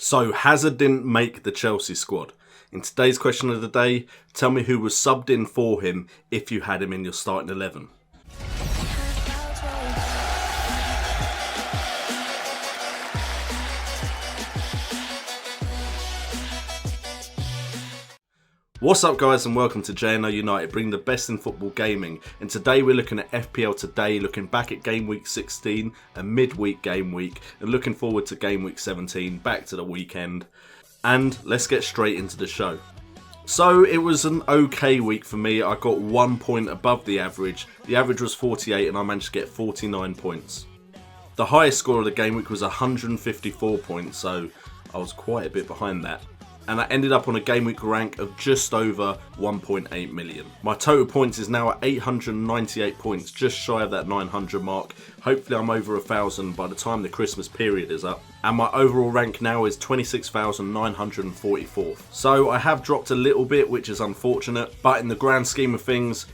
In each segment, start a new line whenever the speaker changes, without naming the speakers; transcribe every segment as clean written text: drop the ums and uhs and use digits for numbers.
So Hazard didn't make the Chelsea squad. In today's question of the day, tell me who was subbed in for him if you had him in your starting 11. What's up guys and welcome to JNO United, bringing the best in football gaming, and today we're looking at FPL Today, looking back at game week 16, a midweek game week, and looking forward to game week 17, back to the weekend, and let's get straight into the show. So it was an okay week for me. I got 1 point above the average was 48 and I managed to get 49 points. The highest score of the game week was 154 points, so I was quite a bit behind that. And I ended up on a game week rank of just over 1.8 million. My total points is now at 898 points, just shy of that 900 mark. Hopefully I'm over 1,000 by the time the Christmas period is up. And my overall rank now is 26,944. So I have dropped a little bit, which is unfortunate, but in the grand scheme of things,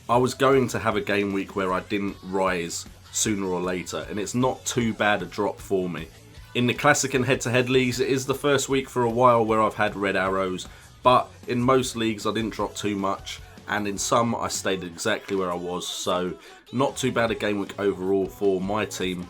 I was going to have a game week where I didn't rise sooner or later, and it's not too bad a drop for me. In the classic and head-to-head leagues, it is the first week for a while where I've had red arrows, but in most leagues I didn't drop too much, and in some I stayed exactly where I was, so not too bad a game week overall for my team.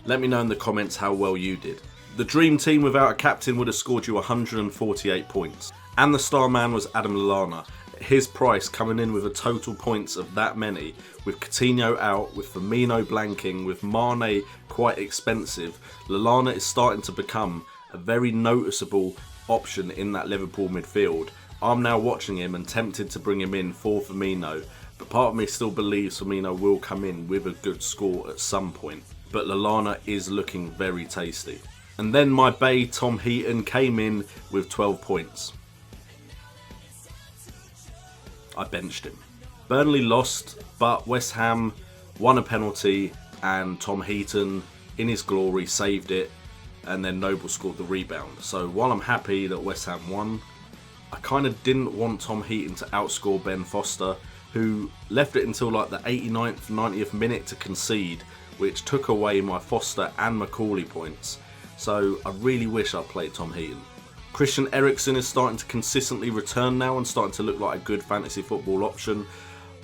Let me know in the comments how well you did. The dream team without a captain would have scored you 148 points, and the star man was Adam Lallana. His price coming in with a total points of that many, with Coutinho out, with Firmino blanking, with Mane quite expensive, Lallana is starting to become a very noticeable option in that Liverpool midfield. I'm now watching him and tempted to bring him in for Firmino, but part of me still believes Firmino will come in with a good score at some point. But Lallana is looking very tasty. And then my bae Tom Heaton came in with 12 points. I benched him. Burnley lost, but West Ham won a penalty and Tom Heaton, in his glory, saved it, and then Noble scored the rebound. So while I'm happy that West Ham won, I kind of didn't want Tom Heaton to outscore Ben Foster, who left it until like the 89th, 90th minute to concede, which took away my Foster and Macaulay points. So I really wish I played Tom Heaton. Christian Eriksen is starting to consistently return now and starting to look like a good fantasy football option.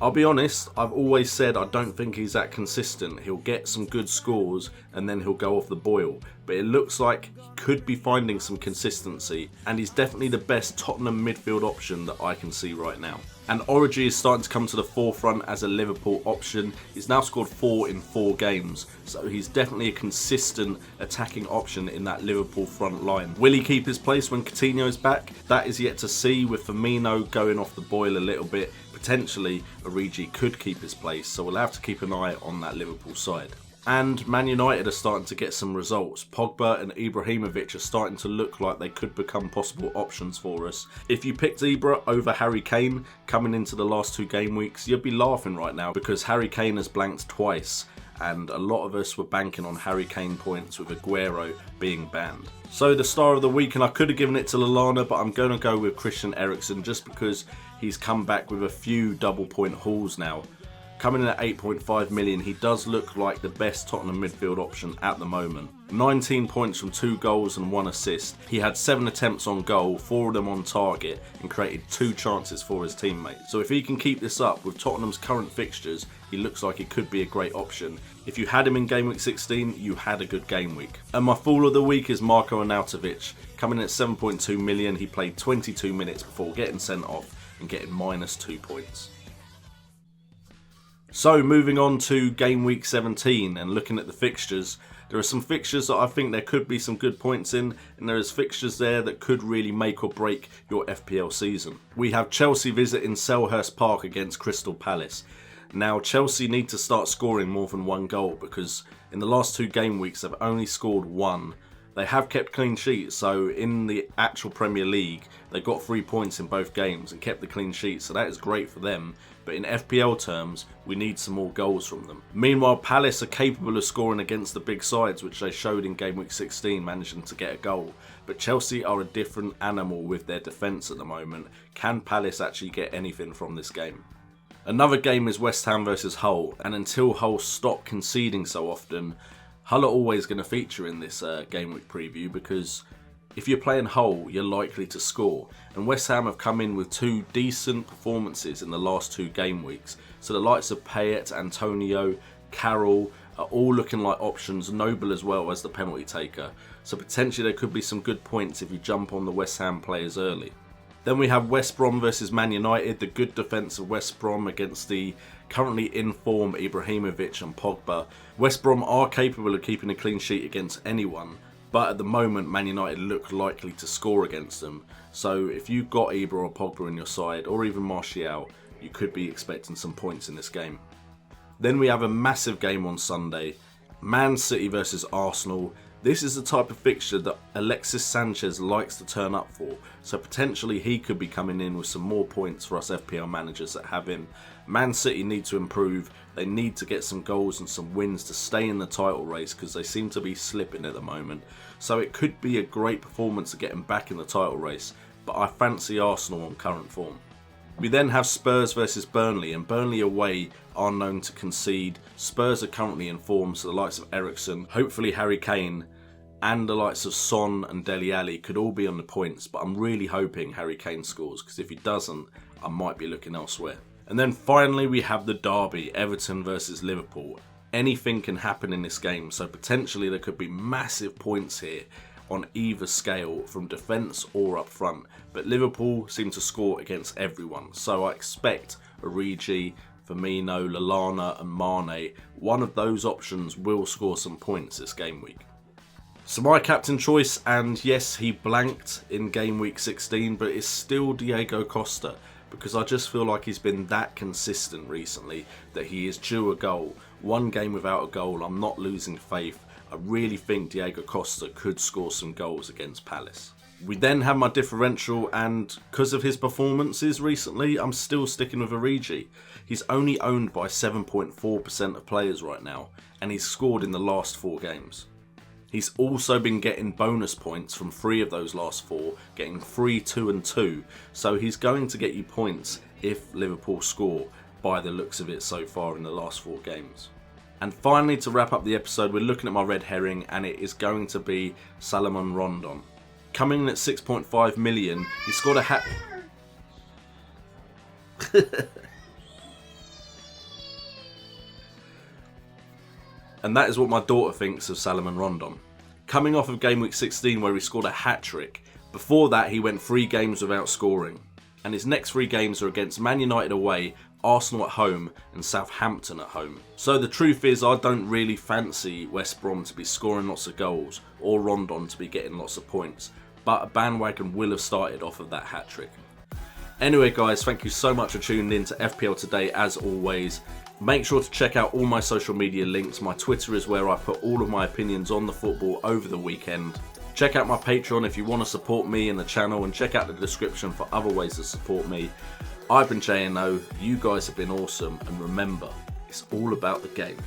I'll be honest, I've always said I don't think he's that consistent. He'll get some good scores and then he'll go off the boil. But it looks like he could be finding some consistency, and he's definitely the best Tottenham midfield option that I can see right now. And Origi is starting to come to the forefront as a Liverpool option. He's now scored 4 in 4 games, so he's definitely a consistent attacking option in that Liverpool front line. Will he keep his place when Coutinho is back? That is yet to see, with Firmino going off the boil a little bit. Potentially, Origi could keep his place, so we'll have to keep an eye on that Liverpool side. And Man United are starting to get some results. Pogba and Ibrahimovic are starting to look like they could become possible options for us. If you picked Ibra over Harry Kane coming into the last 2 game weeks, you'd be laughing right now because Harry Kane has blanked twice, and a lot of us were banking on Harry Kane points with Aguero being banned. So the star of the week, and I could have given it to Lallana, but I'm going to go with Christian Eriksen just because he's come back with a few double point hauls now. Coming in at 8.5 million, he does look like the best Tottenham midfield option at the moment. 19 points from 2 goals and 1 assist. He had 7 attempts on goal, 4 of them on target, and created 2 chances for his teammates. So if he can keep this up with Tottenham's current fixtures, he looks like he could be a great option. If you had him in game week 16, you had a good game week. And my fool of the week is Marko Arnautovic. Coming in at 7.2 million, he played 22 minutes before getting sent off and getting -2 points. So moving on to game week 17 and looking at the fixtures, there are some fixtures that I think there could be some good points in, and there is fixtures there that could really make or break your FPL season. We have Chelsea visiting Selhurst Park against Crystal Palace. Now Chelsea need to start scoring more than 1 goal because in the last 2 game weeks they've only scored 1. They have kept clean sheets, so in the actual Premier League they got 3 points in both games and kept the clean sheet, so that is great for them. But in FPL terms, we need some more goals from them. Meanwhile, Palace are capable of scoring against the big sides, which they showed in game week 16, managing to get a goal. But Chelsea are a different animal with their defence at the moment. Can Palace actually get anything from this game? Another game is West Ham versus Hull, and until Hull stop conceding so often, Hull are always going to feature in this game week preview because If you're playing Hull, you're likely to score, and West Ham have come in with 2 decent performances in the last 2 game weeks, so the likes of Payet, Antonio, Carroll are all looking like options, Noble as well as the penalty taker, so potentially there could be some good points if you jump on the West Ham players early. Then we have West Brom versus Man United, the good defence of West Brom against the currently in form Ibrahimovic and Pogba. West Brom are capable of keeping a clean sheet against anyone, but at the moment Man United look likely to score against them. So if you've got Ibra or Pogba in your side, or even Martial, you could be expecting some points in this game. Then we have a massive game on Sunday, Man City versus Arsenal. This is the type of fixture that Alexis Sanchez likes to turn up for, so potentially he could be coming in with some more points for us FPL managers that have him. Man City need to improve, they need to get some goals and some wins to stay in the title race because they seem to be slipping at the moment. So it could be a great performance to get him back in the title race, but I fancy Arsenal on current form. We then have Spurs versus Burnley, and Burnley away are known to concede. Spurs are currently in form, so the likes of Eriksen, hopefully Harry Kane, and the likes of Son and Dele Alli could all be on the points, but I'm really hoping Harry Kane scores, because if he doesn't, I might be looking elsewhere. And then finally we have the derby, Everton versus Liverpool. Anything can happen in this game, so potentially there could be massive points here on either scale from defence or up front, but Liverpool seem to score against everyone, so I expect Origi, Firmino, Lallana and Mane, one of those options will score some points this game week. So my captain choice, and yes, he blanked in game week 16, but it's still Diego Costa, because I just feel like he's been that consistent recently that he is due a goal. One game without a goal, I'm not losing faith. I really think Diego Costa could score some goals against Palace. We then have my differential, and because of his performances recently, I'm still sticking with Origi. He's only owned by 7.4% of players right now, and he's scored in the last 4 games. He's also been getting bonus points from 3 of those last 4, getting 3, 2 and 2, so he's going to get you points if Liverpool score by the looks of it so far in the last 4 games. And finally, to wrap up the episode, we're looking at my red herring, and it is going to be Salomon Rondon. Coming in at 6.5 million, he scored a hat... And that is what my daughter thinks of Salomon Rondon. Coming off of game week 16 where he scored a hat-trick. Before that he went 3 games without scoring. And his next 3 games are against Man United away, Arsenal at home and Southampton at home. So the truth is I don't really fancy West Brom to be scoring lots of goals or Rondon to be getting lots of points. But a bandwagon will have started off of that hat-trick. Anyway guys, thank you so much for tuning in to FPL Today as always. Make sure to check out all my social media links. My Twitter is where I put all of my opinions on the football over the weekend. Check out my Patreon if you want to support me and the channel, and check out the description for other ways to support me. I've been JNO, you guys have been awesome, and remember, it's all about the game.